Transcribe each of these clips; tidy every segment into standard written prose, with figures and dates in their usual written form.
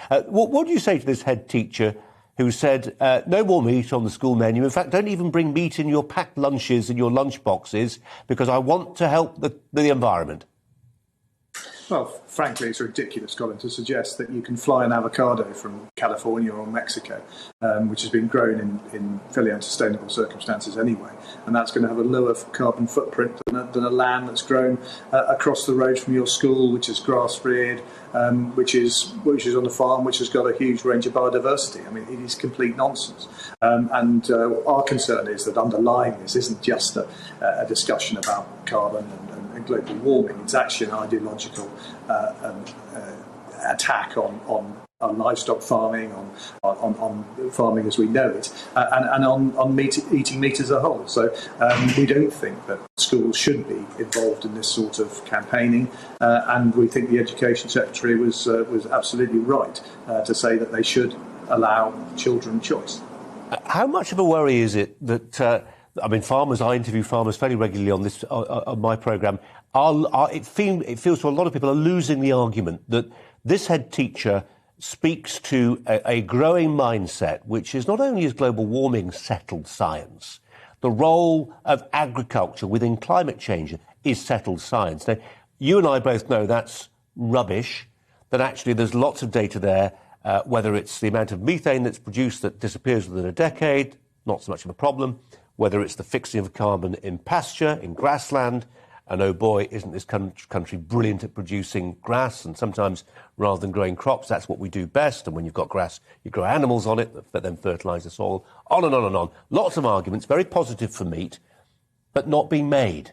What do you say to this head teacher who said, no more meat on the school menu? In fact, don't even bring meat in your packed lunches and your lunch boxes because I want to help the environment. Well, frankly, it's ridiculous, Colin, to suggest that you can fly an avocado from California or Mexico, which has been grown in fairly unsustainable circumstances anyway, and that's going to have a lower carbon footprint than a lamb that's grown across the road from your school, which is grass-reared, which is on a farm which has got a huge range of biodiversity. I mean, it is complete nonsense. And our concern is that underlying this isn't just a discussion about carbon and global warming. It's actually an ideological attack on livestock farming, on farming as we know it, and on eating meat as a whole. So we don't think that schools should be involved in this sort of campaigning, and we think the Education Secretary was absolutely right to say that they should allow children choice. How much of a worry is it that farmers? I interview farmers fairly regularly on this on my programme. It feels to a lot of people are losing the argument that this head teacher speaks to a growing mindset, which is not only is global warming settled science, the role of agriculture within climate change is settled science. Now, you and I both know that's rubbish, that actually there's lots of data there, whether it's the amount of methane that's produced that disappears within a decade, not so much of a problem, whether it's the fixing of carbon in pasture, in grassland, and oh boy, isn't this country brilliant at producing grass, and sometimes rather than growing crops, that's what we do best, and when you've got grass, you grow animals on it that then fertilise the soil, on and on and on. Lots of arguments, very positive for meat, but not being made.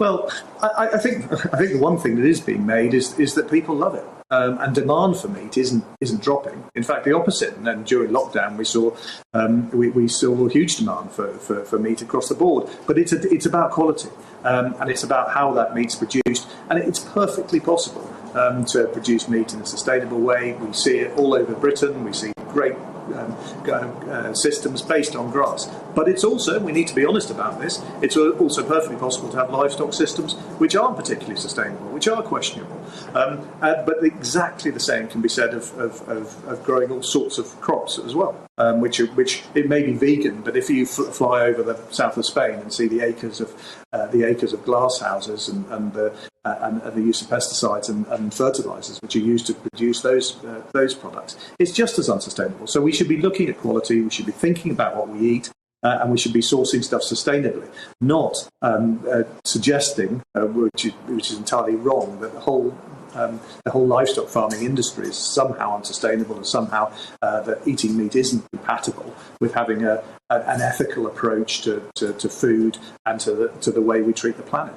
Well, I think the one thing that is being made is that people love it, and demand for meat isn't dropping. In fact, the opposite. And then during lockdown, we saw huge demand for meat across the board. But it's about quality, and it's about how that meat's produced, and it's perfectly possible to produce meat in a sustainable way. We see it all over Britain. We see great systems based on grass. But it's also, we need to be honest about this, it's also perfectly possible to have livestock systems which aren't particularly sustainable, which are questionable. But exactly the same can be said of growing all sorts of crops as well, which it may be vegan, but if you fly over the south of Spain and see the acres of glass houses and the use of pesticides and fertilisers which are used to produce those products, it's just as unsustainable. So we should be looking at quality, we should be thinking about what we eat, and we should be sourcing stuff sustainably, not suggesting, which is entirely wrong, that the whole livestock farming industry is somehow unsustainable, and somehow that eating meat isn't compatible with having an ethical approach to food and to the way we treat the planet.